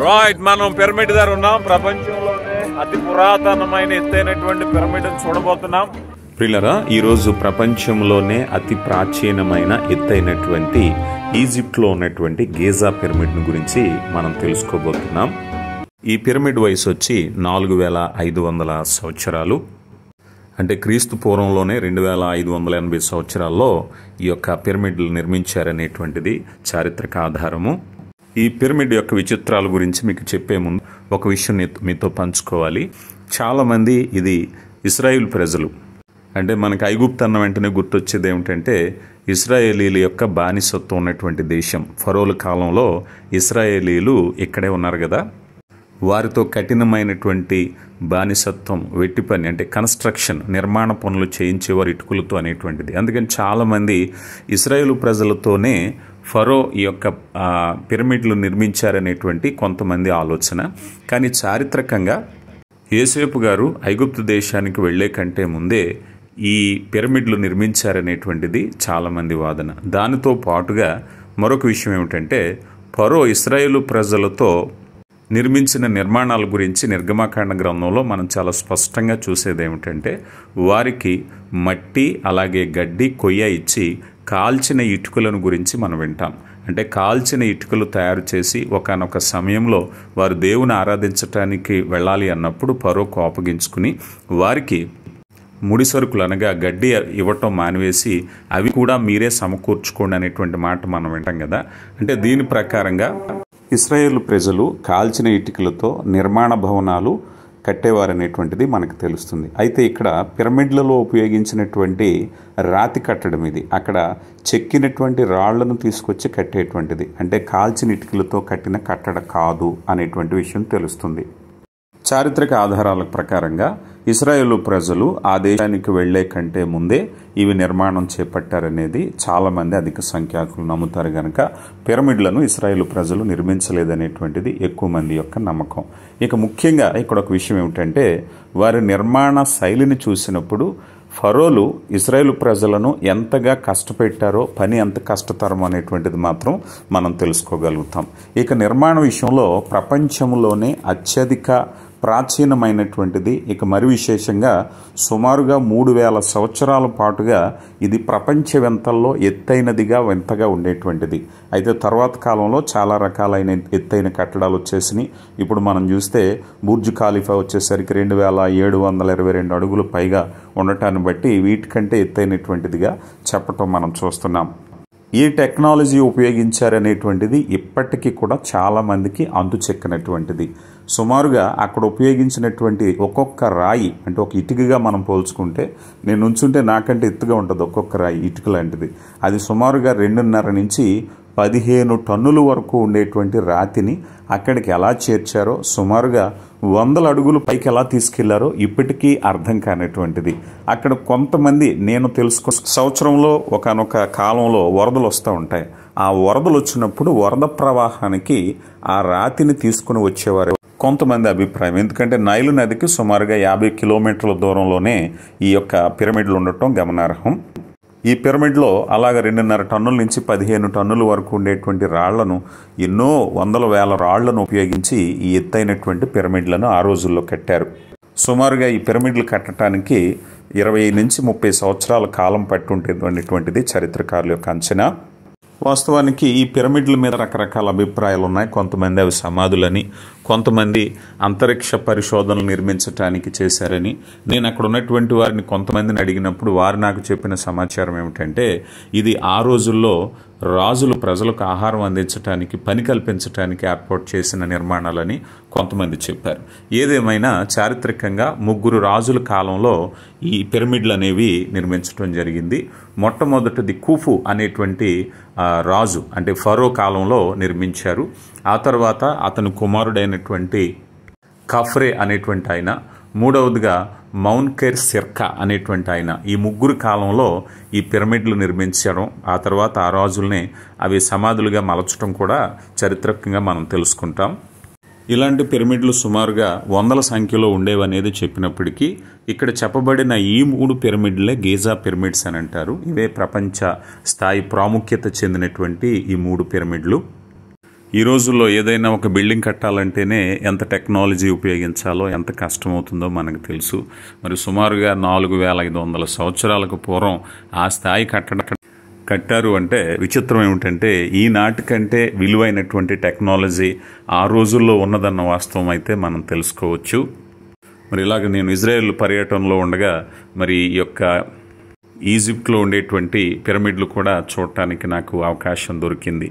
Right, మనం pyramid దగ్గర ఉన్నాం. ప్రపంచంలోనే అతి పురాతనమైన ఎత్తైనటువంటి పిరమిడ్ చూడబోతున్నాం. ప్రియులారా, ఈరోజు ప్రపంచంలోనే అతి ప్రాచీనమైన ఎత్తైనటువంటి ఈజిప్ట్లో ఉన్నటువంటి గీజా పిరమిడ్ గురించి మనం తెలుసుకోబోతున్నాం. ఈ పిరమిడ్ వయసు వచ్చి 4500 సంవత్సరాలు. అంటే క్రీస్తు పూర్వంలోనే 2580 సంవత్సరాల్లో ఈ యొక్క పిరమిడ్లు నిర్మించారనేటువంటిది చారిత్రక ఆధారము. ఈ పిరమిడ్ యొక్క విచిత్రాల గురించి మీకు చెప్పే ముందు ఒక విషయం మీతో పంచుకోవాలి. చాలామంది ఇది ఇశ్రాయేల్ ప్రజలు, అంటే మనకు ఐగుప్తు అన్న వెంటనే గుర్తొచ్చేది ఏమిటంటే ఇశ్రాయేలీల యొక్క బానిసత్వం ఉన్నటువంటి దేశం. ఫరోల కాలంలో ఇశ్రాయేలీలు ఇక్కడే ఉన్నారు కదా, వారితో కఠినమైనటువంటి బానిసత్వం, వెట్టి పని అంటే కన్స్ట్రక్షన్, నిర్మాణ పనులు చేయించేవారు ఇటుకలతో అనేటువంటిది. అందుకని చాలామంది ఇశ్రాయేలు ప్రజలతోనే ఫరో ఈ యొక్క పిరమిడ్లు నిర్మించారనేటువంటి కొంతమంది ఆలోచన. కానీ చారిత్రకంగా యోసేపు గారు ఐగుప్తు దేశానికి వెళ్లే కంటే ముందే ఈ పిరమిడ్లు నిర్మించారనేటువంటిది చాలామంది వాదన. దానితో పాటుగా మరొక విషయం ఏమిటంటే ఫరో ఇశ్రాయేలు ప్రజలతో నిర్మించిన నిర్మాణాల గురించి నిర్గమాకాండ గ్రంథంలో మనం చాలా స్పష్టంగా చూసేది ఏమిటంటే వారికి మట్టి అలాగే గడ్డి కొయ్య ఇచ్చి కాల్చిన ఇటుకలను గురించి మనం వింటాం. అంటే కాల్చిన ఇటుకలు తయారు చేసి ఒకానొక సమయంలో వారు దేవుని ఆరాధించటానికి వెళ్ళాలి అన్నప్పుడు ఫరో కోపగించుకుని వారికి ముడి సరుకులు అనగా గడ్డి ఇవ్వటం మానివేసి అవి కూడా మీరే సమకూర్చుకోండి అనేటువంటి మాట మనం వింటాం కదా. అంటే దీని ప్రకారంగా ఇశ్రాయేలు ప్రజలు కాల్చిన ఇటుకలతో నిర్మాణ భవనాలు కట్టేవారనేటువంటిది మనకు తెలుస్తుంది. అయితే ఇక్కడ పిరమిడ్లలో ఉపయోగించినటువంటి రాతి కట్టడం ఇది. అక్కడ చెక్కినటువంటి రాళ్లను తీసుకొచ్చి కట్టేటువంటిది, అంటే కాల్చిన ఇటుకలతో కట్టిన కట్టడ కాదు అనేటువంటి విషయం తెలుస్తుంది. చారిత్రక ఆధారాల ప్రకారంగా ఇశ్రాయేలు ప్రజలు ఆ దేశానికి వెళ్లే కంటే ముందే ఇవి నిర్మాణం చేపట్టారనేది చాలామంది అధిక సంఖ్యాకులు నమ్ముతారు. కనుక పిరమిడ్లను ఇశ్రాయేలు ప్రజలు నిర్మించలేదనేటువంటిది ఎక్కువ మంది యొక్క నమ్మకం. ఇక ముఖ్యంగా ఇక్కడ ఒక విషయం ఏమిటంటే వారి నిర్మాణ శైలిని చూసినప్పుడు ఫరోలు ఇశ్రాయేలు ప్రజలను ఎంతగా కష్టపెట్టారో, పని ఎంత కష్టతరం అనేటువంటిది మాత్రం మనం తెలుసుకోగలుగుతాం. ఇక నిర్మాణ విషయంలో ప్రపంచంలోనే అత్యధిక ప్రాచీనమైనటువంటిది. ఇక మరి విశేషంగా సుమారుగా 3000 సంవత్సరాల పాటుగా ఇది ప్రపంచవ్యంతల్లో ఎత్తైనదిగా వింతగా ఉండేటువంటిది. అయితే తర్వాత కాలంలో చాలా రకాలైన ఎత్తైన కట్టడాలు వచ్చేసినాయి. ఇప్పుడు మనం చూస్తే బుర్జ్ ఖలీఫా వచ్చేసరికి 2722 అడుగులు పైగా ఉండటాన్ని బట్టి వీటికంటే ఎత్తైనటువంటిదిగా చెప్పటం మనం చూస్తున్నాం. ఈ టెక్నాలజీ ఉపయోగించారనేటువంటిది ఇప్పటికీ కూడా చాలామందికి అంతు చెక్కనటువంటిది. సుమారుగా అక్కడ ఉపయోగించినటువంటి ఒక్కొక్క రాయి, అంటే ఒక ఇటుకగా మనం పోల్చుకుంటే, నేను ఉంచుంటే నాకంటే ఎత్తుగా ఉంటుంది ఒక్కొక్క రాయి, ఇటుక లాంటిది. అది సుమారుగా 2.5 నుంచి 15 టన్నుల వరకు ఉండేటువంటి రాతిని అక్కడికి ఎలా చేర్చారో, సుమారుగా 100 అడుగులు పైకి ఎలా తీసుకెళ్లారో ఇప్పటికీ అర్థం కానటువంటిది. అక్కడ కొంతమంది నేను సంవత్సరంలో ఒకనొక కాలంలో వరదలు వస్తూ ఉంటాయి. ఆ వరదలు వచ్చినప్పుడు వరద ప్రవాహానికి ఆ రాతిని తీసుకుని వచ్చేవారు కొంతమంది అభిప్రాయం. ఎందుకంటే నైలు నదికి సుమారుగా 50 కిలోమీటర్ల దూరంలోనే ఈ యొక్క పిరమిడ్లు ఉండటం గమనార్హం. ఈ పిరమిడ్లో అలాగ 2.5 టన్నుల నుంచి 15 టన్నుల వరకు ఉండేటువంటి రాళ్లను, ఎన్నో వందల వేల రాళ్లను ఉపయోగించి ఈ ఎత్తైనటువంటి పిరమిడ్లను ఆ రోజుల్లో కట్టారు. సుమారుగా ఈ పిరమిడ్లు కట్టడానికి 20 నుంచి 30 సంవత్సరాల కాలం పట్టుంటేటువంటిది చరిత్రకారుల యొక్క అంచనా. వాస్తవానికి ఈ పిరమిడ్ల మీద రకరకాల అభిప్రాయాలు ఉన్నాయి. కొంతమంది అవి సమాధులని, కొంతమంది అంతరిక్ష పరిశోధనలు నిర్మించడానికి చేశారని. నేను అక్కడ ఉన్నటువంటి వారిని కొంతమందిని అడిగినప్పుడు వారు నాకు చెప్పిన సమాచారం ఏమిటంటే ఇది ఆ రోజుల్లో రాజులు ప్రజలకు ఆహారం అందించడానికి, పని కల్పించడానికి ఏర్పాటు చేసిన నిర్మాణాలని కొంతమంది చెప్పారు. ఏదేమైనా చారిత్రకంగా 3 రాజుల కాలంలో ఈ పిరమిడ్లు అనేవి నిర్మించడం జరిగింది. మొట్టమొదటిది కుఫు అనేటువంటి రాజు, అంటే ఫరో కాలంలో నిర్మించారు. ఆ తర్వాత అతని కుమారుడైనటువంటి ఖఫ్రే అనేటువంటి ఆయన, మూడవదిగా మౌన్కెర్ సిర్కా అనేటువంటి ఆయన, ఈ 3 కాలంలో ఈ పిరమిడ్లు నిర్మించడం, ఆ తర్వాత ఆ రాజుల్ని అవి సమాధులుగా మలచడం కూడా చరిత్రకంగా మనం తెలుసుకుంటాం. ఇలాంటి పిరమిడ్లు సుమారుగా 100ల సంఖ్యలో ఉండేవనేది చెప్పినప్పటికీ ఇక్కడ చెప్పబడిన ఈ 3 పిరమిడ్లే గీజా పిరమిడ్స్ అని అంటారు. ఇవే ప్రపంచ స్థాయి ప్రాముఖ్యత చెందినటువంటి ఈ 3 పిరమిడ్లు. ఈ రోజుల్లో ఏదైనా ఒక బిల్డింగ్ కట్టాలంటేనే ఎంత టెక్నాలజీ ఉపయోగించాలో, ఎంత కష్టమవుతుందో మనకు తెలుసు. మరి సుమారుగా 4500 సంవత్సరాలకు పూర్వం ఆ స్థాయి కట్టారు అంటే విచిత్రం ఏమిటంటే ఈనాటికంటే విలువైనటువంటి టెక్నాలజీ ఆ రోజుల్లో ఉన్నదన్న వాస్తవం అయితే మనం తెలుసుకోవచ్చు. మరి ఇలాగ నేను ఇజ్రాయెల్ పర్యటనలో ఉండగా మరి ఈ యొక్క ఈజిప్ట్లో ఉండేటువంటి పిరమిడ్లు కూడా చూడటానికి నాకు అవకాశం దొరికింది.